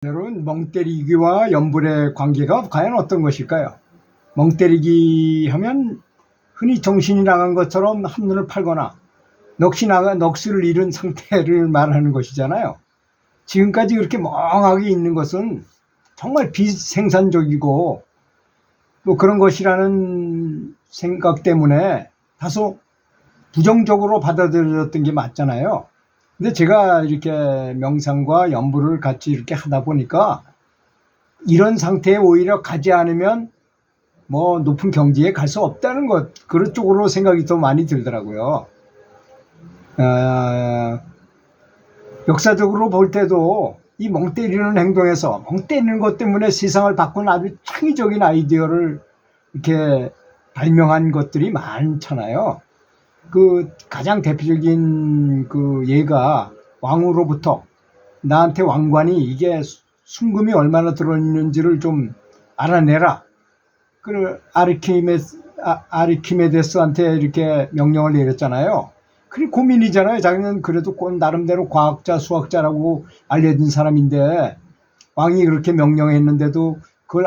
여러분, 멍때리기와 연불의 관계가 과연 어떤 것일까요? 멍때리기 하면 흔히 정신이 나간 것처럼 한눈을 팔거나 넋을 잃은 상태를 말하는 것이잖아요. 지금까지 그렇게 멍하게 있는 것은 정말 비생산적이고 또 그런 것이라는 생각 때문에 다소 부정적으로 받아들여졌던 게 맞잖아요. 근데 제가 이렇게 명상과 연불을 같이 이렇게 하다 보니까 이런 상태에 오히려 가지 않으면 뭐 높은 경지에 갈 수 없다는 것, 그런 쪽으로 생각이 더 많이 들더라고요. 역사적으로 볼 때도 이 멍 때리는 행동에서 멍 때리는 것 때문에 세상을 바꾼 아주 창의적인 아이디어를 이렇게 발명한 것들이 많잖아요. 그 가장 대표적인 그 예가 왕으로부터 나한테 왕관이 이게 순금이 얼마나 들어있는지를 좀 알아내라. 그 아르키메데스한테 이렇게 명령을 내렸잖아요. 그게 고민이잖아요. 자기는 그래도 나름대로 과학자, 수학자라고 알려진 사람인데 왕이 그렇게 명령했는데도 그걸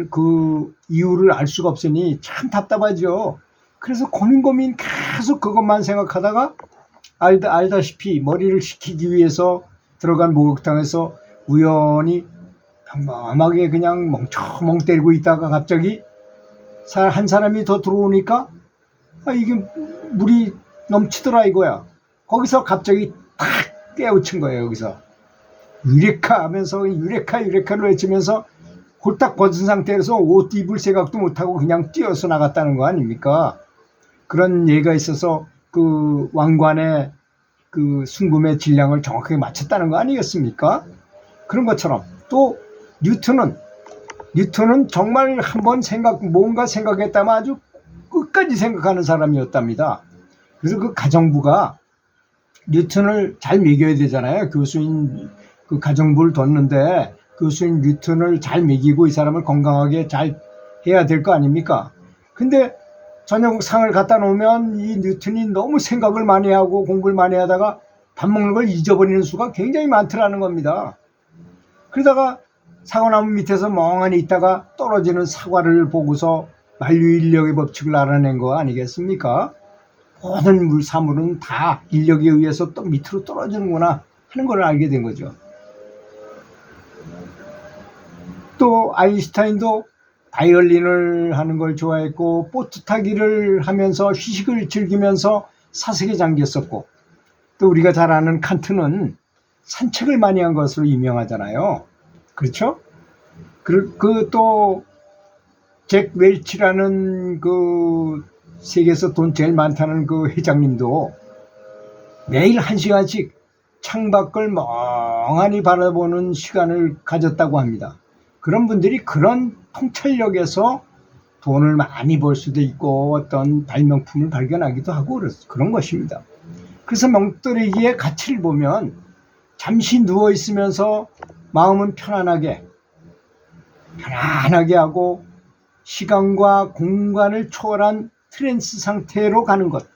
그 이유를 알 수가 없으니 참 답답하죠. 그래서 고민 계속 그것만 생각하다가 알다시피 머리를 식히기 위해서 들어간 목욕탕에서 우연히 평범하게 그냥 멍 때리고 있다가 갑자기 한 사람이 더 들어오니까 이게 물이 넘치더라 이거야. 거기서 갑자기 탁 깨우친 거예요. 여기서 유레카 하면서 유레카를 외치면서 홀딱 벗은 상태에서 옷 입을 생각도 못하고 그냥 뛰어서 나갔다는 거 아닙니까? 그런 예가 있어서 그 왕관의 그 순금의 질량을 정확하게 맞췄다는 거 아니겠습니까? 그런 것처럼 또 뉴턴은 정말 한번 뭔가 생각했다면 아주 끝까지 생각하는 사람이었답니다. 그래서 그 가정부가 뉴턴을 잘 먹여야 되잖아요. 교수인 그 가정부를 뒀는데 교수인 뉴턴을 잘 먹이고 이 사람을 건강하게 잘 해야 될 거 아닙니까? 근데 저녁 상을 갖다 놓으면 이 뉴턴이 너무 생각을 많이 하고 공부를 많이 하다가 밥 먹는 걸 잊어버리는 수가 굉장히 많더라는 겁니다. 그러다가 사과나무 밑에서 멍하니 있다가 떨어지는 사과를 보고서 만유인력의 법칙을 알아낸 거 아니겠습니까? 모든 사물은 다 인력에 의해서 또 밑으로 떨어지는구나 하는 걸 알게 된 거죠. 또 아인슈타인도 바이올린을 하는 걸 좋아했고 보트 타기를 하면서 휴식을 즐기면서 사색에 잠겼었고, 또 우리가 잘 아는 칸트는 산책을 많이 한 것으로 유명하잖아요. 그렇죠? 그 또 잭 웰치라는 그 세계에서 돈 제일 많다는 그 회장님도 매일 1시간씩 창밖을 멍하니 바라보는 시간을 가졌다고 합니다. 그런 분들이 그런 통찰력에서 돈을 많이 벌 수도 있고 어떤 발명품을 발견하기도 하고 그런 것입니다. 그래서 멍때리기의 가치를 보면 잠시 누워 있으면서 마음은 편안하게 하고 시간과 공간을 초월한 트랜스 상태로 가는 것,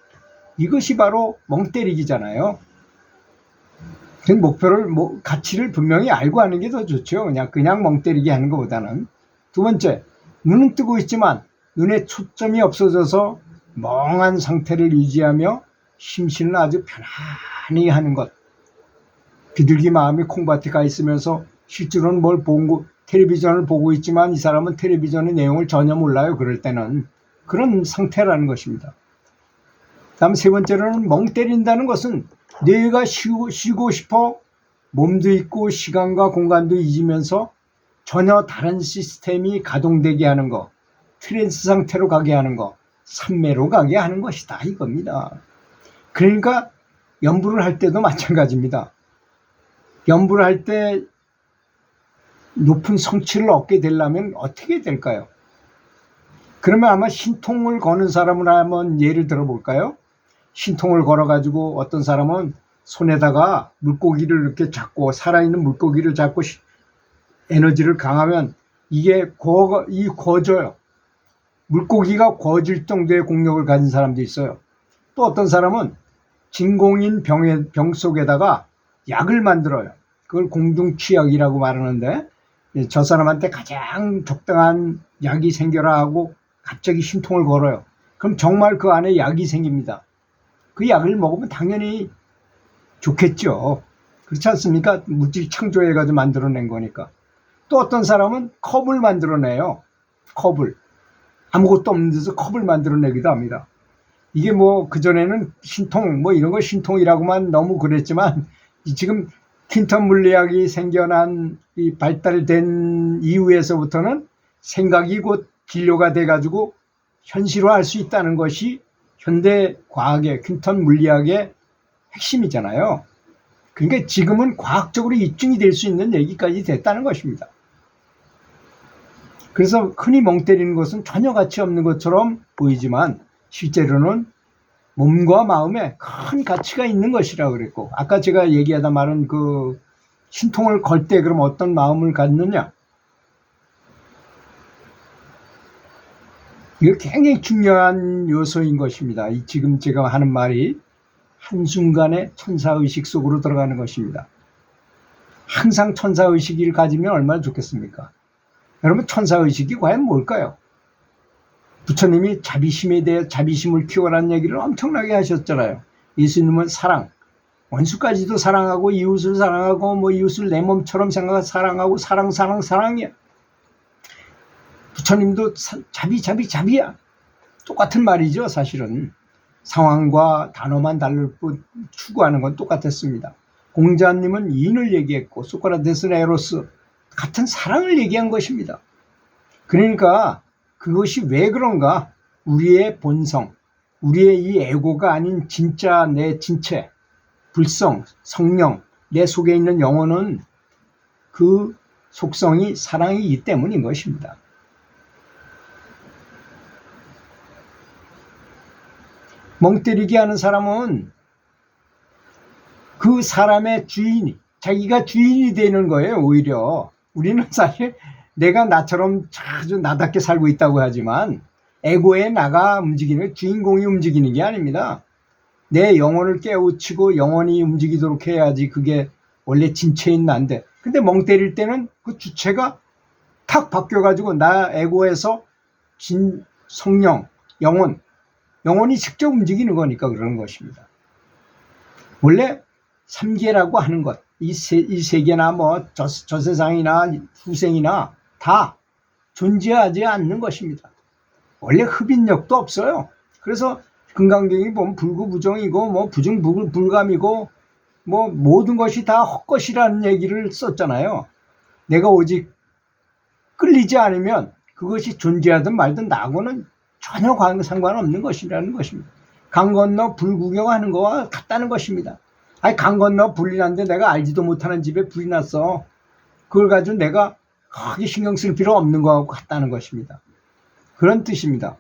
이것이 바로 멍때리기잖아요. 가치를 분명히 알고 하는 게 더 좋죠. 그냥 멍때리기 하는 것보다는. 두 번째, 눈은 뜨고 있지만 눈에 초점이 없어져서 멍한 상태를 유지하며 심신을 아주 편안히 하는 것. 비둘기 마음이 콩밭에 가 있으면서 실제로는 텔레비전을 보고 있지만 이 사람은 텔레비전의 내용을 전혀 몰라요. 그럴 때는. 그런 상태라는 것입니다. 다음 세 번째로는 멍 때린다는 것은 뇌가 쉬고 싶어 몸도 있고 시간과 공간도 잊으면서 전혀 다른 시스템이 가동되게 하는 것, 트랜스 상태로 가게 하는 것, 삼매로 가게 하는 것이다 이겁니다. 그러니까 연불을 할 때도 마찬가지입니다. 연불을 할 때 높은 성취를 얻게 되려면 어떻게 될까요? 그러면 아마 신통을 거는 사람을 한번 예를 들어볼까요? 신통을 걸어가지고 어떤 사람은 손에다가 물고기를 이렇게 잡고, 살아있는 물고기를 잡고 에너지를 강하면 이게 구워져요. 물고기가 구워질 정도의 공력을 가진 사람도 있어요. 또 어떤 사람은 진공인 병 속에다가 약을 만들어요. 그걸 공중취약이라고 말하는데, 저 사람한테 가장 적당한 약이 생겨라 하고 갑자기 신통을 걸어요. 그럼 정말 그 안에 약이 생깁니다. 그 약을 먹으면 당연히 좋겠죠. 그렇지 않습니까? 물질 창조해가지고 만들어낸 거니까. 또 어떤 사람은 컵을 만들어내요. 컵을. 아무것도 없는 데서 컵을 만들어내기도 합니다. 이게 뭐 그전에는 신통 뭐 이런 거 신통이라고만 너무 그랬지만, 지금 퀸텀 물리학이 생겨난 이 발달된 이후에서부터는 생각이 곧 진료가 돼가지고 현실화할 수 있다는 것이 현대 과학의 퀸텀 물리학의 핵심이잖아요. 그러니까 지금은 과학적으로 입증이 될 수 있는 얘기까지 됐다는 것입니다. 그래서 흔히 멍 때리는 것은 전혀 가치 없는 것처럼 보이지만 실제로는 몸과 마음에 큰 가치가 있는 것이라고 그랬고, 아까 제가 얘기하다 말은 그 신통을 걸 때 그럼 어떤 마음을 갖느냐, 이거 굉장히 중요한 요소인 것입니다. 지금 제가 하는 말이 한순간에 천사의식 속으로 들어가는 것입니다. 항상 천사의식을 가지면 얼마나 좋겠습니까? 여러분, 천사의식이 과연 뭘까요? 부처님이 자비심에 대해 자비심을 키워라는 얘기를 엄청나게 하셨잖아요. 예수님은 사랑, 원수까지도 사랑하고 이웃을 사랑하고 뭐 이웃을 내 몸처럼 생각하고 사랑하고 사랑이야. 부처님도 자비야. 똑같은 말이죠. 사실은 상황과 단어만 다를 뿐 추구하는 건 똑같았습니다. 공자님은 인을 얘기했고 소크라테스는 에로스, 같은 사랑을 얘기한 것입니다. 그러니까 그것이 왜 그런가? 우리의 본성, 우리의 이 에고가 아닌 진짜 내 진체, 불성, 성령, 내 속에 있는 영혼은 그 속성이 사랑이기 때문인 것입니다. 멍 때리게 하는 사람은 그 사람의 주인이, 자기가 주인이 되는 거예요. 오히려 우리는 사실 내가 나처럼 아주 나답게 살고 있다고 하지만 에고의 나가 움직이는, 주인공이 움직이는 게 아닙니다. 내 영혼을 깨우치고 영혼이 움직이도록 해야지 그게 원래 진체인 나인데, 근데 멍 때릴 때는 그 주체가 탁 바뀌어가지고 나 에고에서 성령, 영혼이 직접 움직이는 거니까 그러는 것입니다. 원래 삼계라고 하는 것, 이 세계나 뭐 저 세상이나 후생이나 다 존재하지 않는 것입니다. 원래 흡인력도 없어요. 그래서 금강경이 보면 불구부정이고 뭐 부중불감이고 뭐 모든 것이 다 헛것이라는 얘기를 썼잖아요. 내가 오직 끌리지 않으면 그것이 존재하든 말든 나하고는 전혀 상관없는 것이라는 것입니다. 강 건너 불 구경하는 거와 같다는 것입니다. 아니, 강 건너 불이 났는데 내가 알지도 못하는 집에 불이 났어. 그걸 가지고 내가 크게 신경 쓸 필요 없는 거하고 같다는 것입니다. 그런 뜻입니다.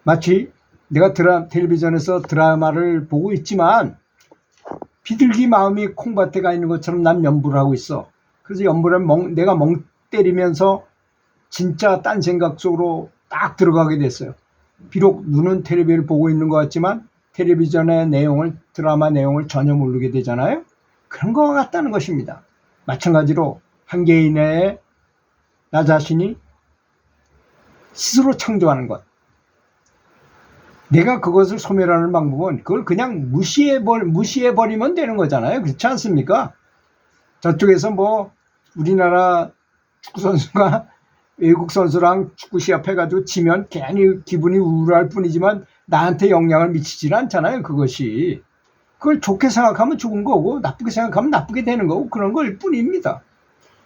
마치 내가 텔레비전에서 드라마를 보고 있지만 비둘기 마음이 콩밭에 가 있는 것처럼 난 연부를 하고 있어. 그래서 연부를 내가 멍 때리면서 진짜 딴 생각 속으로 딱 들어가게 됐어요. 비록 눈은 텔레비를 보고 있는 것 같지만 텔레비전의 내용을, 드라마 내용을 전혀 모르게 되잖아요. 그런 것 같다는 것입니다. 마찬가지로 한 개인의 나 자신이 스스로 창조하는 것, 내가 그것을 소멸하는 방법은 그걸 그냥 무시해버리면 되는 거잖아요. 그렇지 않습니까? 저쪽에서 뭐 우리나라 축구선수가 외국 선수랑 축구 시합해가지고 지면 괜히 기분이 우울할 뿐이지만 나한테 영향을 미치지는 않잖아요. 그것이. 그걸 좋게 생각하면 좋은 거고 나쁘게 생각하면 나쁘게 되는 거고 그런 걸 뿐입니다.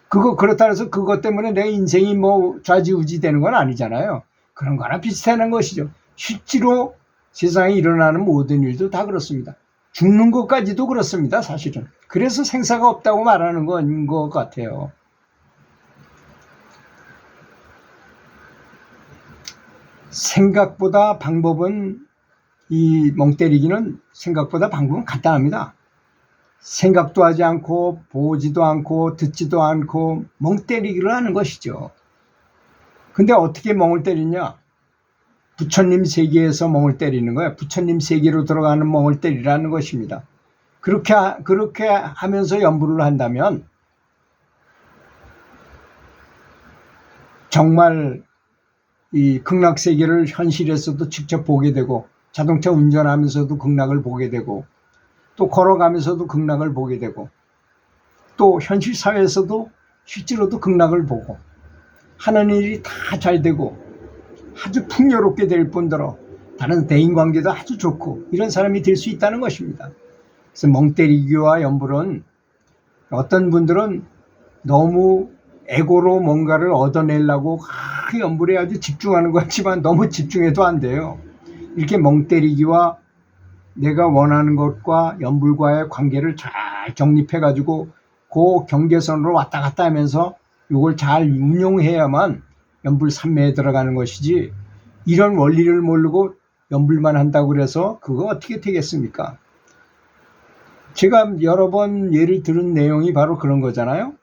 그렇다 해서 그것 때문에 내 인생이 뭐 좌지우지 되는 건 아니잖아요. 그런 거나 비슷하는 것이죠. 실제로 세상에 일어나는 모든 일도 다 그렇습니다. 죽는 것까지도 그렇습니다. 사실은. 그래서 생사가 없다고 말하는 건 것 같아요. 생각보다 방법은, 이 멍 때리기는 생각보다 방법은 간단합니다. 생각도 하지 않고 보지도 않고 듣지도 않고 멍 때리기를 하는 것이죠. 근데 어떻게 멍을 때리냐? 부처님 세계에서 멍을 때리는 거예요. 부처님 세계로 들어가는 멍을 때리라는 것입니다. 그렇게 하면서 연부를 한다면 정말 이 극락 세계를 현실에서도 직접 보게 되고, 자동차 운전하면서도 극락을 보게 되고, 또 걸어가면서도 극락을 보게 되고, 또 현실 사회에서도 실제로도 극락을 보고 하는 일이 다 잘 되고 아주 풍요롭게 될 뿐더러 다른 대인관계도 아주 좋고 이런 사람이 될 수 있다는 것입니다. 그래서 멍때리기와 연불은 어떤 분들은 너무 에고로 뭔가를 얻어내려고 연불에 아주 집중하는 것 같지만 너무 집중해도 안 돼요. 이렇게 멍때리기와 내가 원하는 것과 연불과의 관계를 잘 정립해가지고 그 경계선으로 왔다 갔다 하면서 이걸 잘 운용해야만 연불 삼매에 들어가는 것이지, 이런 원리를 모르고 연불만 한다고 그래서 그거 어떻게 되겠습니까? 제가 여러 번 예를 들은 내용이 바로 그런 거잖아요.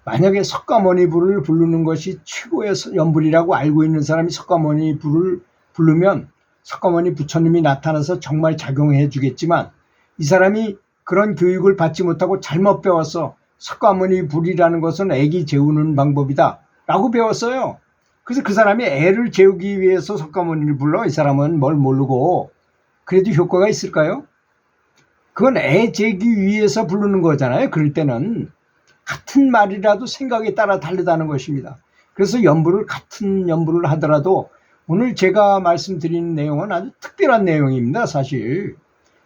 만약에 석가모니 불을 부르는 것이 최고의 연불이라고 알고 있는 사람이 석가모니 불을 부르면 석가모니 부처님이 나타나서 정말 작용해 주겠지만, 이 사람이 그런 교육을 받지 못하고 잘못 배워서 석가모니 불이라는 것은 애기 재우는 방법이다 라고 배웠어요. 그래서 그 사람이 애를 재우기 위해서 석가모니를 불러. 이 사람은 뭘 모르고. 그래도 효과가 있을까요? 그건 애 재기 위해서 부르는 거잖아요. 그럴 때는 같은 말이라도 생각에 따라 다르다는 것입니다. 그래서 연불을 같은 연불을 하더라도 오늘 제가 말씀드리는 내용은 아주 특별한 내용입니다. 사실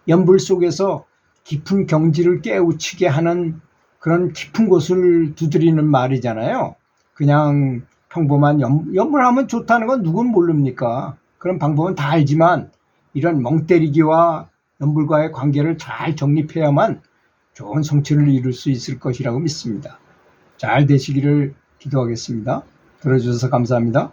연불 속에서 깊은 경지를 깨우치게 하는 그런 깊은 곳을 두드리는 말이잖아요. 그냥 평범한 연불하면 좋다는 건 누군 모릅니까? 그런 방법은 다 알지만 이런 멍때리기와 연불과의 관계를 잘 정립해야만 좋은 성취를 이룰 수 있을 것이라고 믿습니다. 잘 되시기를 기도하겠습니다. 들어주셔서 감사합니다.